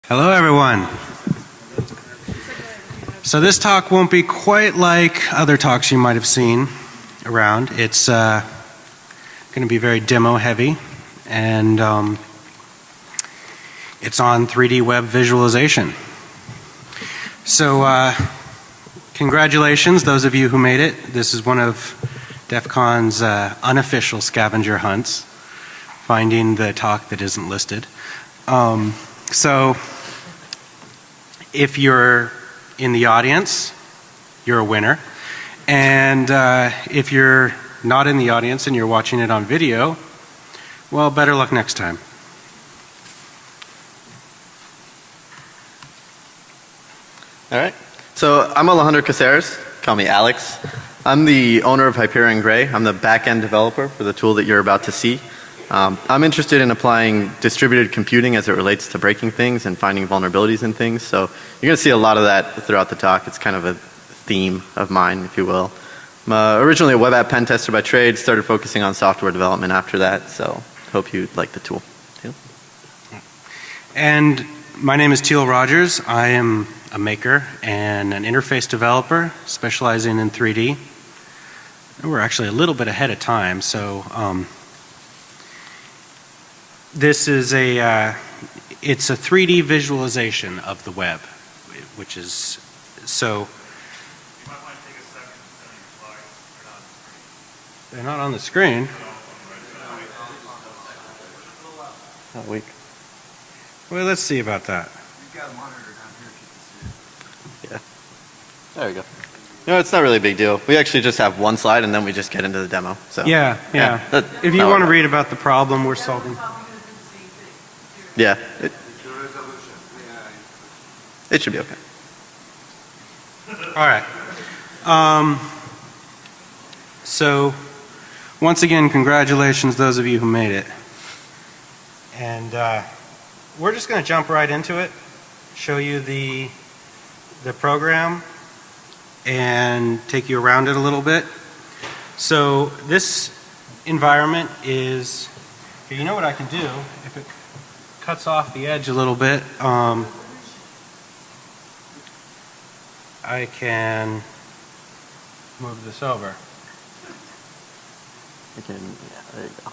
Hello everyone. So this talk won't be quite like other talks you might have seen around. It's going to be very demo heavy, and it's on 3D web visualization. So congratulations those of you who made it. This is one of Defcon's unofficial scavenger hunts, finding the talk that isn't listed. So if you're in the audience, you're a winner. And if you're not in the audience and you're watching it on video, well, better luck next time. All right. So I'm Alexandre Caceres. Call me Alex. I'm the owner of Hyperion Gray. I'm the back-end developer for the tool that you're about to see. I'm interested in applying distributed computing as it relates to breaking things and finding vulnerabilities in things. So you're going to see a lot of that throughout the talk. It's kind of a theme of mine, if you will. I'm originally a web app pen tester by trade, started focusing on software development after that. So hope you like the tool. Teal? And my name is Teal Rogers. I am a maker and an interface developer specializing in 3D. We're actually a little bit ahead of time. So this is it's a 3D visualization of the web, which is so. You might want to take a second to send your slides. They're not on the screen. Not weak. Well, let's see about that. You've got a monitor down here if you can see it. Yeah. There we go. No, it's not really a big deal. We actually just have one slide and then we just get into the demo. So Yeah. If you want to read about the problem we're solving. Yeah. It should be okay. All right. So once again, congratulations those of you who made it. And we're just going to jump right into it, show you the program, and take you around it a little bit. So this environment is, you know what I can do, if it cuts off the edge a little bit, I can move this over. Yeah, there you go.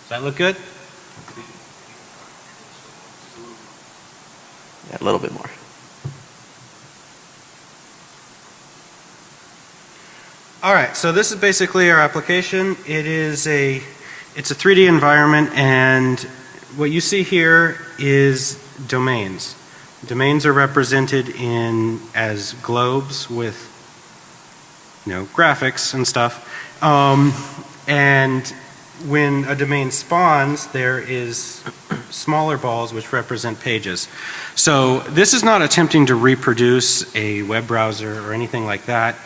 Does that look good? Yeah, a little bit more. All right, so this is basically our application. It's a 3D environment, and what you see here is domains. Domains are represented as globes with, graphics and stuff. And when a domain spawns, there is smaller balls which represent pages. So this is not attempting to reproduce a web browser or anything like that.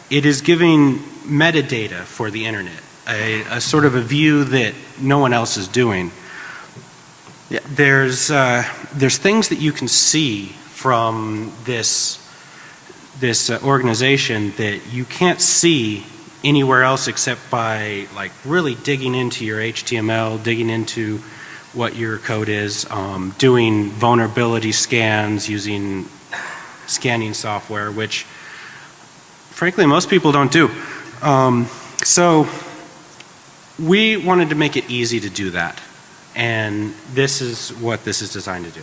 It is giving metadata for the internet, a sort of a view that no one else is doing. Yeah. There's things that you can see from this organization that you can't see anywhere else except by really digging into your HTML, digging into what your code is, doing vulnerability scans using scanning software, which frankly most people don't do. So we wanted to make it easy to do that, and this is what this is designed to do.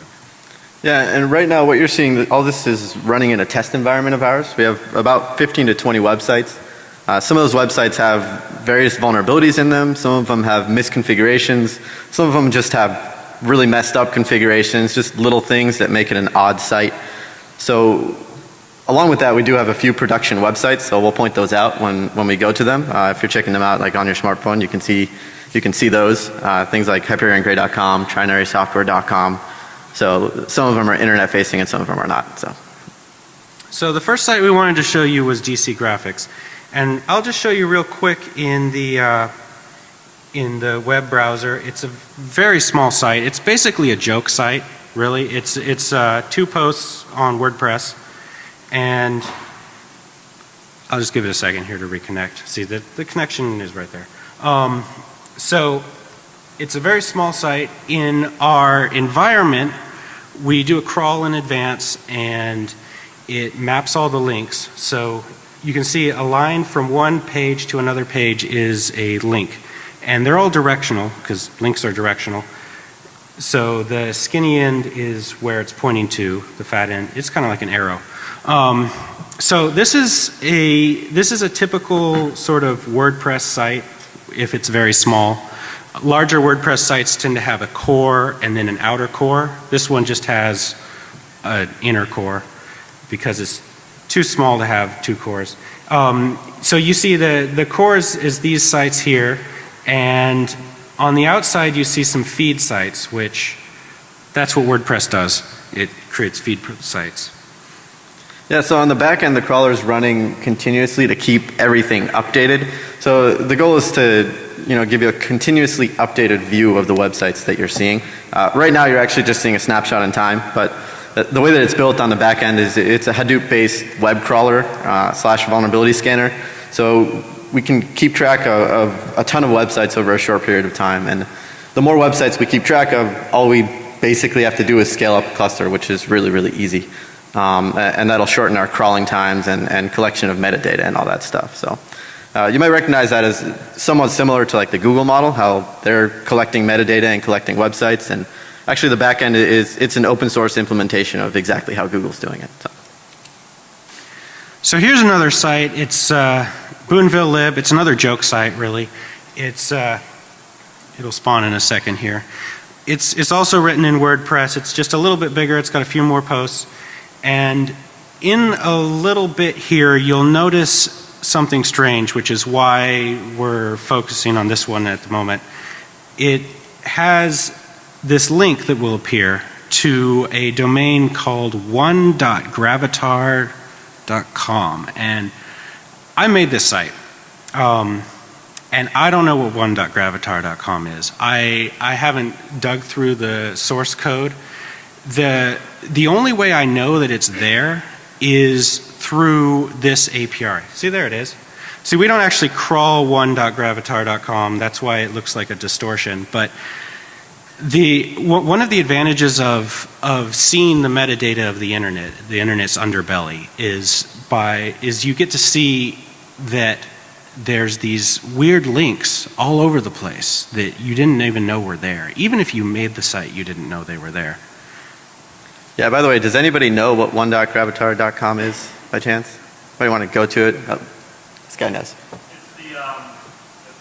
Yeah, and right now what you're seeing, all this is running in a test environment of ours. We have about 15 to 20 websites. Some of those websites have various vulnerabilities in them. Some of them have misconfigurations. Some of them just have really messed up configurations, just little things that make it an odd site. So along with that, we do have a few production websites, so we'll point those out when we go to them. If you're checking them out on your smartphone, you can see those. Things like HyperionGray.com, TrinarySoftware.com. So some of them are internet facing and some of them are not. So the first site we wanted to show you was DC Graphics, and I'll just show you real quick in the web browser. It's a very small site. It's basically a joke site, really. It's 2 posts on WordPress, and I'll just give it a second here to reconnect. See, the connection is right there. So it's a very small site. In our environment, we do a crawl in advance and it maps all the links. So you can see a line from one page to another page is a link. And they're all directional because links are directional. So the skinny end is where it's pointing to, the fat end. It's kind of like an arrow. So this is a typical sort of WordPress site if it's very small. Larger WordPress sites tend to have a core and then an outer core. This one just has an inner core because it's too small to have two cores. So you see the cores is these sites here, and on the outside you see some feed sites, which that's what WordPress does. It creates feed sites. Yeah, so on the back end, the crawler is running continuously to keep everything updated. So the goal is to give you a continuously updated view of the websites that you're seeing. Right now you're actually just seeing a snapshot in time, but the way that it's built on the back end is it's a Hadoop-based web crawler slash vulnerability scanner. So we can keep track of a ton of websites over a short period of time. And the more websites we keep track of, all we basically have to do is scale up a cluster, which is really, really easy. And that'll shorten our crawling times and collection of metadata and all that stuff. So you might recognize that as somewhat similar to like the Google model, how they're collecting metadata and collecting websites. And actually the back end it's an open source implementation of exactly how Google's doing it. So here's another site. It's Boonville Lib. It's another joke site, really. It's it'll spawn in a second here. It's also written in WordPress. It's just a little bit bigger. It's got a few more posts. And in a little bit here, you'll notice something strange, which is why we're focusing on this one at the moment. It has this link that will appear to a domain called one.gravatar.com. And I made this site. And I don't know what one.gravatar.com is. I haven't dug through the source code. The only way I know that it's there is through this API. See, there it is. See, we don't actually crawl one.gravatar.com. That's why it looks like a distortion. But one of the advantages of seeing the metadata of the internet's underbelly is you get to see that there's these weird links all over the place that you didn't even know were there. Even if you made the site, you didn't know they were there. Yeah, by the way, does anybody know what one.gravatar.com is by chance? Anybody want to go to it? Oh, this guy knows. It's the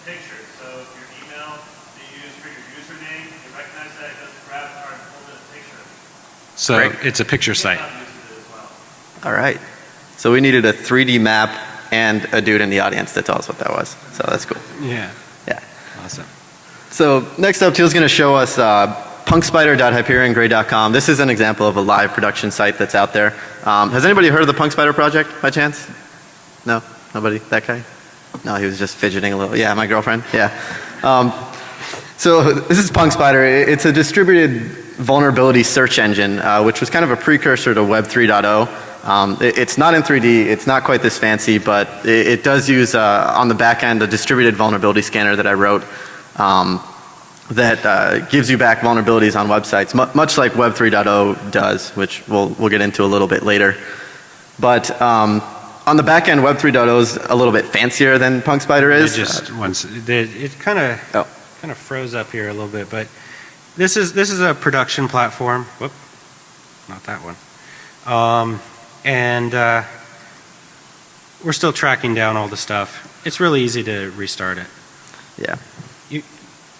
picture. So your email that you use for your username, you recognize that it does Gravatar and pull in a picture. So Great. it's a picture site. All right. So we needed a 3D map and a dude in the audience to tell us what that was. So that's cool. Yeah. Yeah. Awesome. So next up, Teal's going to show us punkspider.hyperiongrey.com. This is an example of a live production site that's out there. Has anybody heard of the Punk Spider project by chance? No? Nobody? That guy? No, he was just fidgeting a little. Yeah, my girlfriend. Yeah. So this is Punk Spider. It's a distributed vulnerability search engine, which was kind of a precursor to Web 3.0. It's not in 3D, it's not quite this fancy, but it does use on the back end a distributed vulnerability scanner that I wrote that gives you back vulnerabilities on websites, much like Web 3.0 does, which we'll get into a little bit later. But on the back end, Web 3.0 is a little bit fancier than Punk Spider is. It kind of froze up here a little bit, but this is a production platform. Whoop, not that one. And we're still tracking down all the stuff. It's really easy to restart it. Yeah.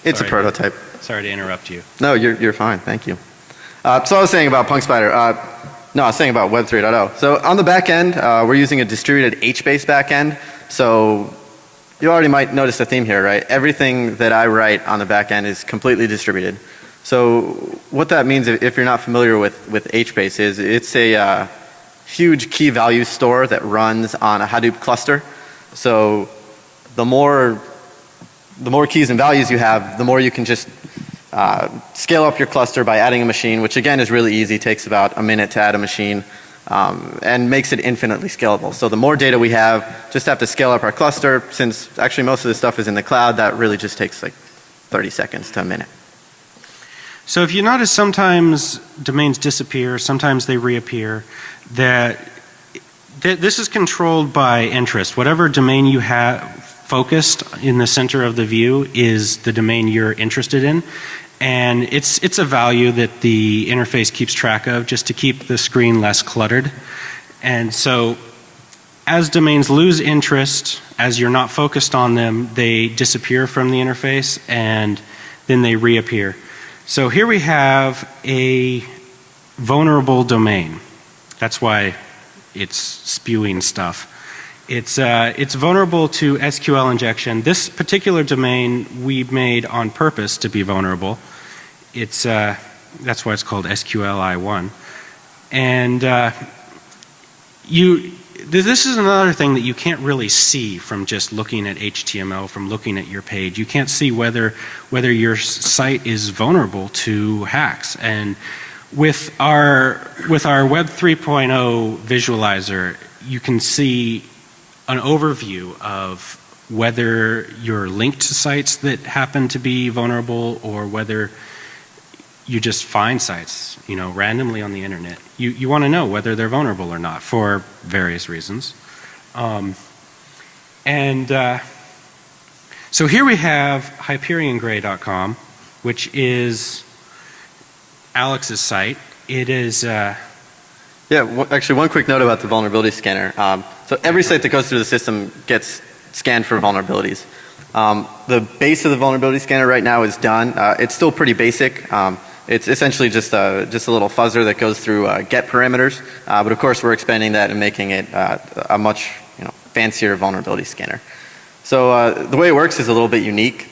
It's a prototype. Sorry to interrupt you. No, you're fine. Thank you. So I was saying about Punk Spider. No, I was saying about Web 3.0. So on the back end, we're using a distributed H-based back end. So you already might notice a theme here, right? Everything that I write on the back end is completely distributed. So what that means, if you're not familiar with H-base, is it's a huge key value store that runs on a Hadoop cluster. So the more keys and values you have, the more you can just scale up your cluster by adding a machine, which again is really easy, takes about a minute to add a machine, and makes it infinitely scalable. So the more data we have, just have to scale up our cluster. Since actually most of this stuff is in the cloud, that really just takes like 30 seconds to a minute. So if you notice sometimes domains disappear, sometimes they reappear, this is controlled by interest. Whatever domain you have focused in the center of the view is the domain you're interested in. And it's a value that the interface keeps track of just to keep the screen less cluttered. And so as domains lose interest, as you're not focused on them, they disappear from the interface and then they reappear. So here we have a vulnerable domain. That's why it's spewing stuff. It's vulnerable to SQL injection. This particular domain we made on purpose to be vulnerable. That's why it's called SQLi1. And this is another thing that you can't really see from just looking at HTML, from looking at your page. You can't see whether your site is vulnerable to hacks. And with our Web 3.0 visualizer, you can see an overview of whether you're linked to sites that happen to be vulnerable or whether you just find sites, randomly on the internet. You want to know whether they're vulnerable or not for various reasons. So here we have HyperionGray.com, which is Alex's site. It is actually one quick note about the vulnerability scanner. So every site that goes through the system gets scanned for vulnerabilities. The base of the vulnerability scanner right now is done. It's still pretty basic. It's essentially just a little fuzzer that goes through get parameters. But of course we're expanding that and making it a much fancier vulnerability scanner. So the way it works is a little bit unique.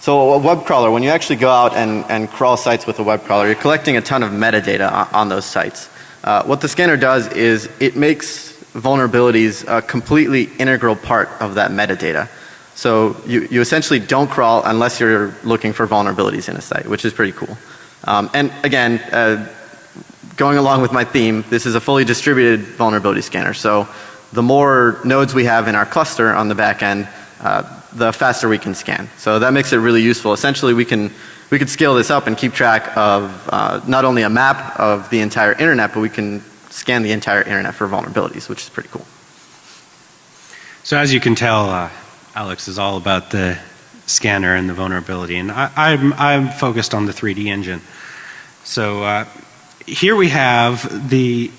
So a web crawler, when you actually go out and crawl sites with a web crawler, you're collecting a ton of metadata on those sites. What the scanner does is it makes vulnerabilities a completely integral part of that metadata. So you essentially don't crawl unless you're looking for vulnerabilities in a site, which is pretty cool. And again, going along with my theme, this is a fully distributed vulnerability scanner. So the more nodes we have in our cluster on the back end, the faster we can scan. So that makes it really useful. Essentially we could scale this up and keep track of not only a map of the entire internet, but we can scan the entire internet for vulnerabilities, which is pretty cool. So as you can tell, Alex is all about the scanner and the vulnerability, and I'm focused on the 3D engine. So here we have the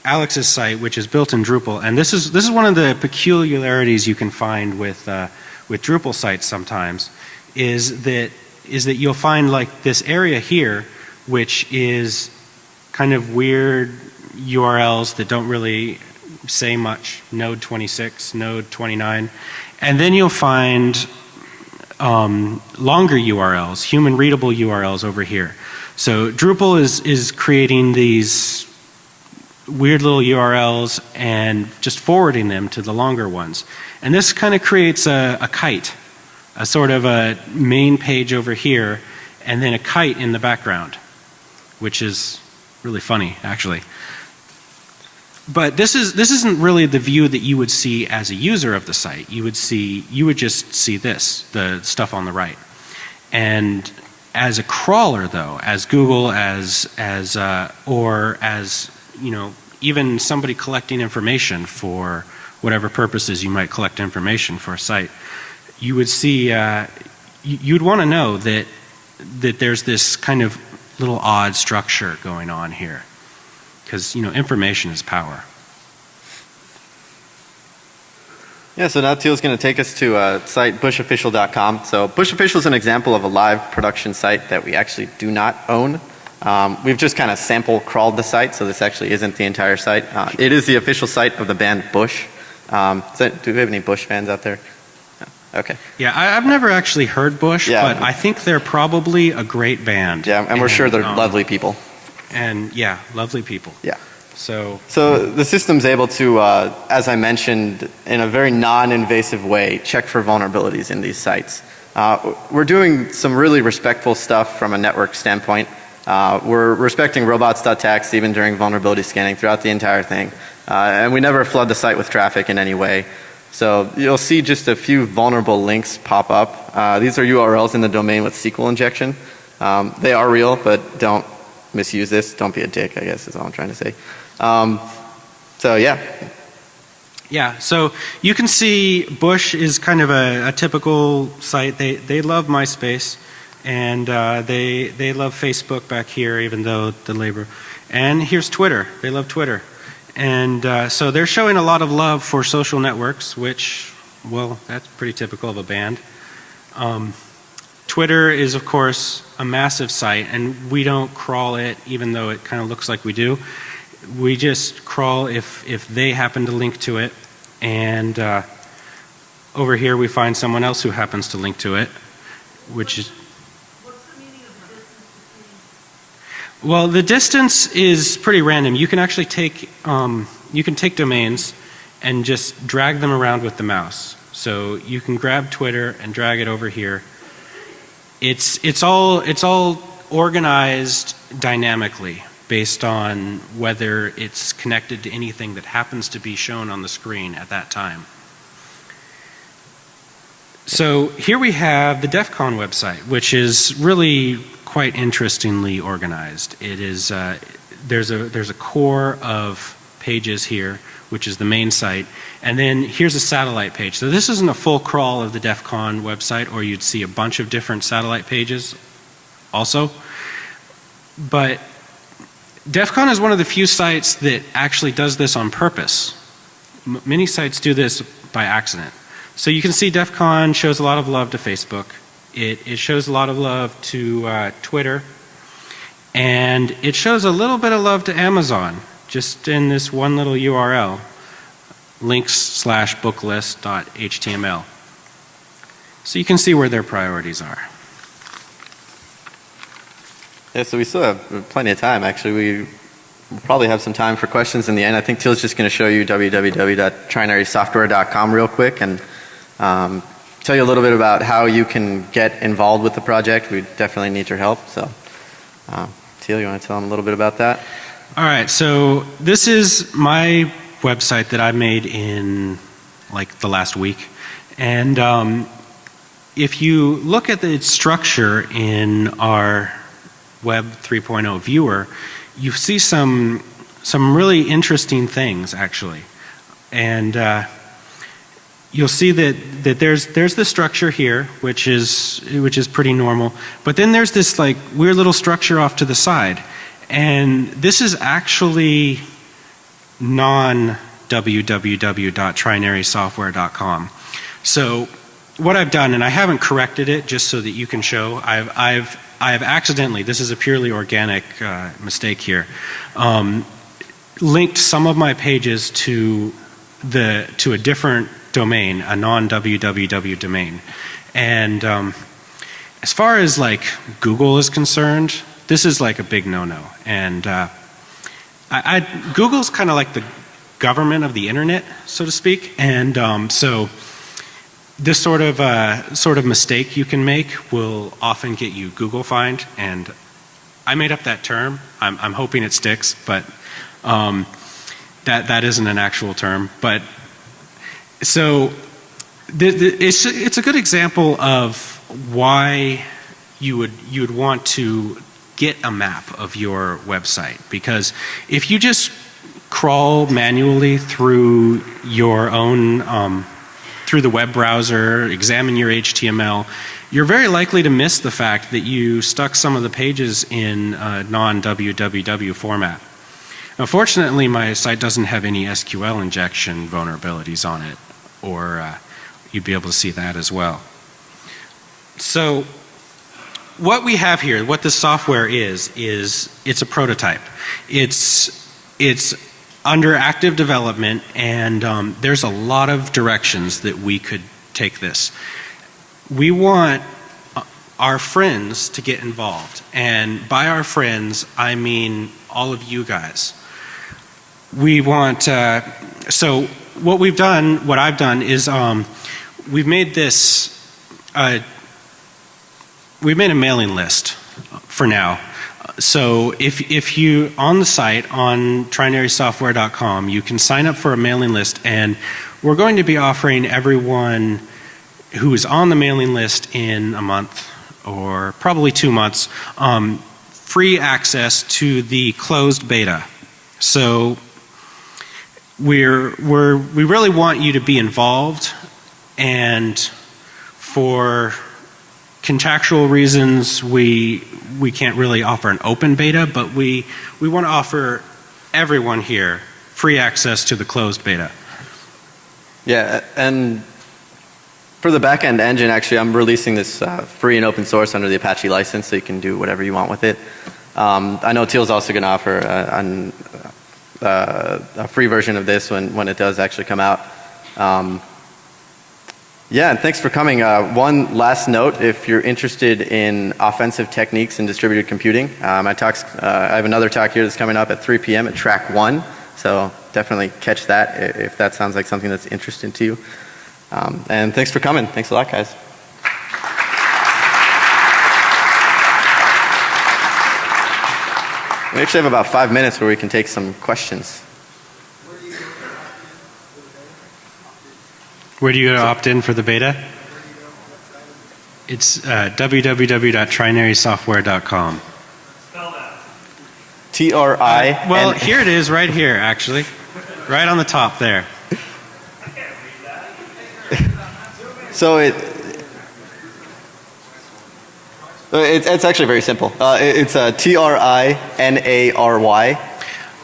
Alex's site, which is built in Drupal, and this is one of the peculiarities you can find with Drupal sites sometimes, is that you'll find like this area here, which is kind of weird URLs that don't really say much, node 26, node 29, and then you'll find longer URLs, human readable URLs over here. So Drupal is creating these weird little URLs and just forwarding them to the longer ones. And this kind of creates a kite, a sort of a main page over here, and then a kite in the background, which is really funny actually. But this isn't really the view that you would see as a user of the site. You would just see this, the stuff on the right. And as a crawler though, as Google, or as, even somebody collecting information for whatever purposes you might collect information for a site, you would see, you'd want to know that there's this kind of little odd structure going on here. Because information is power. Yeah, so now Teal's going to take us to a site bushofficial.com. So Bush Official is an example of a live production site that we actually do not own. We've just kind of sample crawled the site, so this actually isn't the entire site. It is the official site of the band Bush. Do we have any Bush fans out there? No. Okay. Yeah, I've never actually heard Bush, but I think they're probably a great band. Yeah, and we're sure they're lovely people. And yeah, lovely people. Yeah. So the system's able to, as I mentioned, in a very non-invasive way, check for vulnerabilities in these sites. We're doing some really respectful stuff from a network standpoint. We're respecting robots.txt even during vulnerability scanning throughout the entire thing. And we never flood the site with traffic in any way. So you'll see just a few vulnerable links pop up. These are URLs in the domain with SQL injection. They are real, but don't misuse this. Don't be a dick, I guess is all I'm trying to say. So yeah. Yeah, so you can see Bush is kind of a typical site. They love MySpace, and they love Facebook back here, even though the labor. And here's Twitter. They love Twitter. And so they're showing a lot of love for social networks, which, well, that's pretty typical of a band. Twitter is, of course, a massive site, and we don't crawl it, even though it kind of looks like we do. We just crawl if they happen to link to it, and over here we find someone else who happens to link to it, which is... What's the meaning of the distance between? Well, the distance is pretty random. You can actually take domains and just drag them around with the mouse. So you can grab Twitter and drag it over here. It's all organized dynamically based on whether it's connected to anything that happens to be shown on the screen at that time. So here we have the Defcon website, which is really quite interestingly organized. It is there's a core of pages here, which is the main site, and then here's a satellite page. So this isn't a full crawl of the Defcon website, or you'd see a bunch of different satellite pages also. But Defcon is one of the few sites that actually does this on purpose. Many sites do this by accident. So you can see Defcon shows a lot of love to Facebook. It shows a lot of love to Twitter. And it shows a little bit of love to Amazon, just in this one little URL, links/booklist.html. So you can see where their priorities are. Yeah, so we still have plenty of time. Actually, we'll probably have some time for questions in the end. I think Teal's just going to show you www.trinarysoftware.com real quick and tell you a little bit about how you can get involved with the project. We definitely need your help. So, Teal, you want to tell them a little bit about that? All right, so this is my website that I made in like the last week. And if you look at the structure in our Web 3.0 viewer, you see some really interesting things actually. And you'll see that there's the structure here, which is pretty normal. But then there's this like weird little structure off to the side. And this is actually non-www.trinarysoftware.com. So what I've done, and I haven't corrected it just so that you can show, I've accidentally, this is a purely organic mistake here, linked some of my pages to a different domain, a non-www domain. And as far as like Google is concerned, this is like a big no-no. And Google's kind of like the government of the internet, so to speak. And so this sort of mistake you can make will often get you Google fined. And I made up that term. I'm hoping it sticks, but that isn't an actual term. But so it's a good example of why you would want to get a map of your website, because if you just crawl manually through your own through the web browser, examine your HTML, you're very likely to miss the fact that you stuck some of the pages in a non-www format. Now, fortunately, my site doesn't have any SQL injection vulnerabilities on it, or you'd be able to see that as well. So what we have here, what this software is it's a prototype. It's under active development, and there's a lot of directions that we could take this. We want our friends to get involved, and by our friends I mean all of you guys. We want so what I've done is we've made this we've made a mailing list for now. So if you, on the site, on trinarysoftware.com, you can sign up for a mailing list, and we're going to be offering everyone who is on the mailing list in a month or probably 2 months free access to the closed beta. So we really want you to be involved, and for contractual reasons we can't really offer an open beta, but we want to offer everyone here free access to the closed beta. Yeah, and for the backend engine, actually, I'm releasing this free and open source under the Apache license, so you can do whatever you want with it. I know Teal's also going to offer a free version of this when it does actually come out. Yeah, and thanks for coming. One last note, if you're interested in offensive techniques in distributed computing, I have another talk here that's coming up at 3 p.m. at track 1, so definitely catch that if that sounds like something that's interesting to you. And thanks for coming. Thanks a lot, guys. We actually have about 5 minutes where we can take some questions. Where do you go to opt in for the beta? It's www.trinarysoftware.com. Spell that. T-R-I. Well, here it is, right here, actually. Right on the top there. I can't read that. So it's actually very simple. It's T-R-I-N-A-R-Y.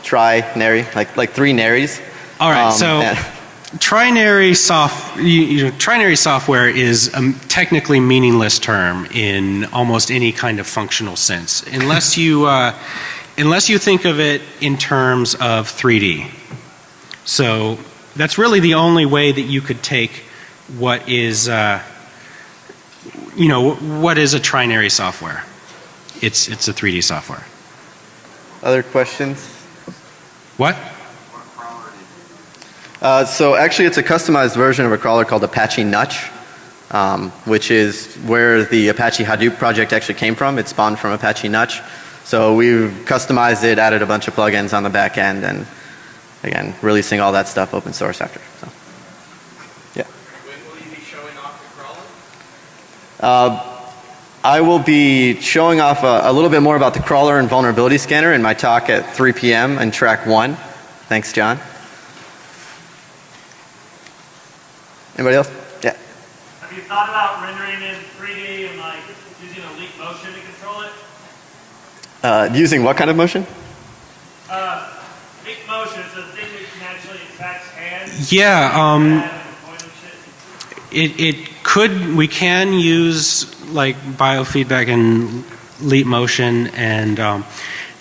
Trinary, like 3 naries. All right, so trinary software is a technically meaningless term in almost any kind of functional sense, unless you think of it in terms of 3D. So that's really the only way that you could take what is what is a trinary software. It's a 3D software. Other questions? What? So actually it's a customized version of a crawler called Apache Nutch, which is where the Apache Hadoop project actually came from. It spawned from Apache Nutch. So we've customized it, added a bunch of plugins on the back end, and again, releasing all that stuff open source after. So, yeah. When will you be showing off the crawler? I will be showing off a little bit more about the crawler and vulnerability scanner in my talk at 3 p.m. in track 1. Thanks, John. Anybody else? Yeah. Have you thought about rendering in 3D and like using a leap motion to control it? Using what kind of motion? Leap motion is a thing that can actually affect hands. Yeah, And we can use like biofeedback and leap motion, and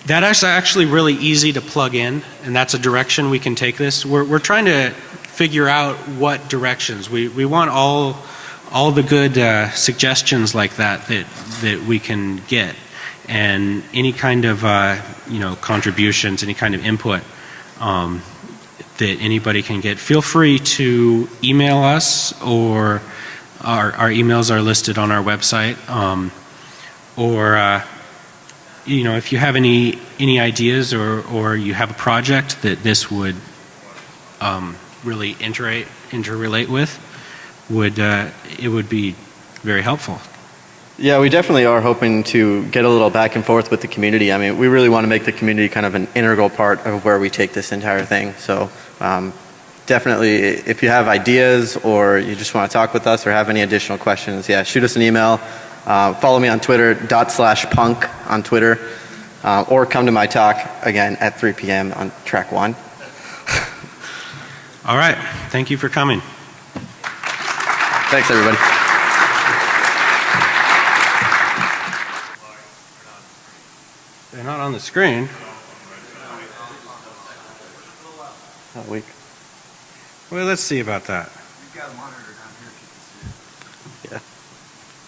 that is actually really easy to plug in, and that's a direction we can take this. We're trying to figure out what directions. We want all the good suggestions like that we can get, and any kind of contributions, any kind of input that anybody can get. Feel free to email us, or our emails are listed on our website, or if you have any ideas or you have a project that this would really interrelate with, it would be very helpful. Yeah, we definitely are hoping to get a little back and forth with the community. I mean, we really want to make the community kind of an integral part of where we take this entire thing. So definitely, if you have ideas or you just want to talk with us or have any additional questions, yeah, shoot us an email. Follow me on Twitter, ./punk on Twitter, or come to my talk again at 3 p.m. on track 1. All right. Thank you for coming. Thanks, everybody. They're not on the screen. Not weak. Well, let's see about that. Yeah.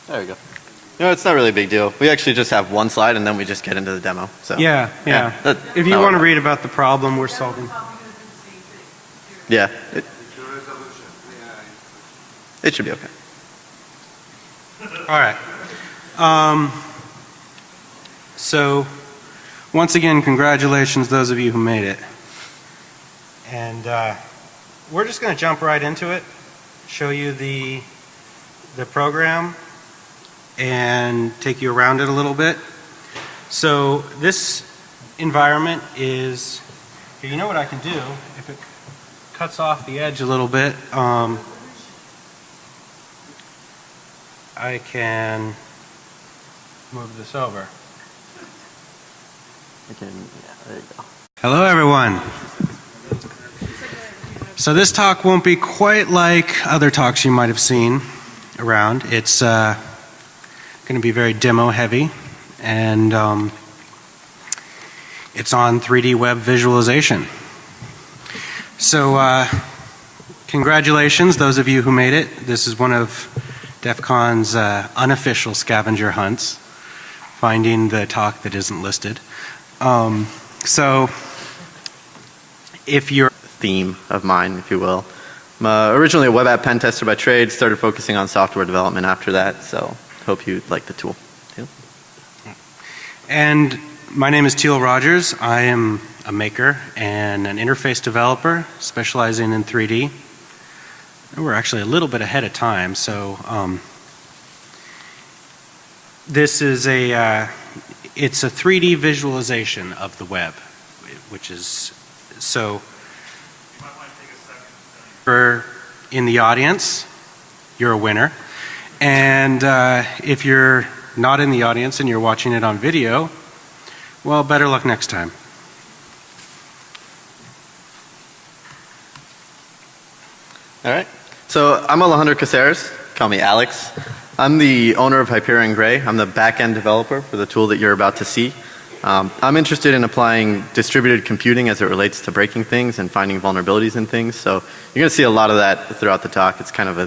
There we go. No, it's not really a big deal. We actually just have one slide and then we just get into the demo. So Yeah. If you want to read about the problem we're solving. Yeah. It should be okay. All right. So, once again, congratulations, those of you who made it. And we're just going to jump right into it, show you the program, and take you around it a little bit. So this environment is, you know what I can do, if it cuts off the edge a little bit, I can move this over. There you go. Hello everyone. So this talk won't be quite like other talks you might have seen around. It's going to be very demo heavy, and it's on 3D web visualization. So congratulations, those of you who made it. This is one of Defcon's unofficial scavenger hunts, finding the talk that isn't listed. So if you're Theme of mine, if you will. I'm originally a web app pen tester by trade, started focusing on software development after that, so hope you like the tool. And my name is Teal Rogers. I am a maker and an interface developer specializing in 3D. We're actually a little bit ahead of time, so this is it's a 3D visualization of the web, which is so. You might want to take a second to For in the audience, you're a winner, and if you're not in the audience and you're watching it on video, well, better luck next time. All right. So I'm Alexandre Caceres. Call me Alex. I'm the owner of Hyperion Gray. I'm the back-end developer for the tool that you're about to see. I'm interested in applying distributed computing as it relates to breaking things and finding vulnerabilities in things. So you're going to see a lot of that throughout the talk. It's kind of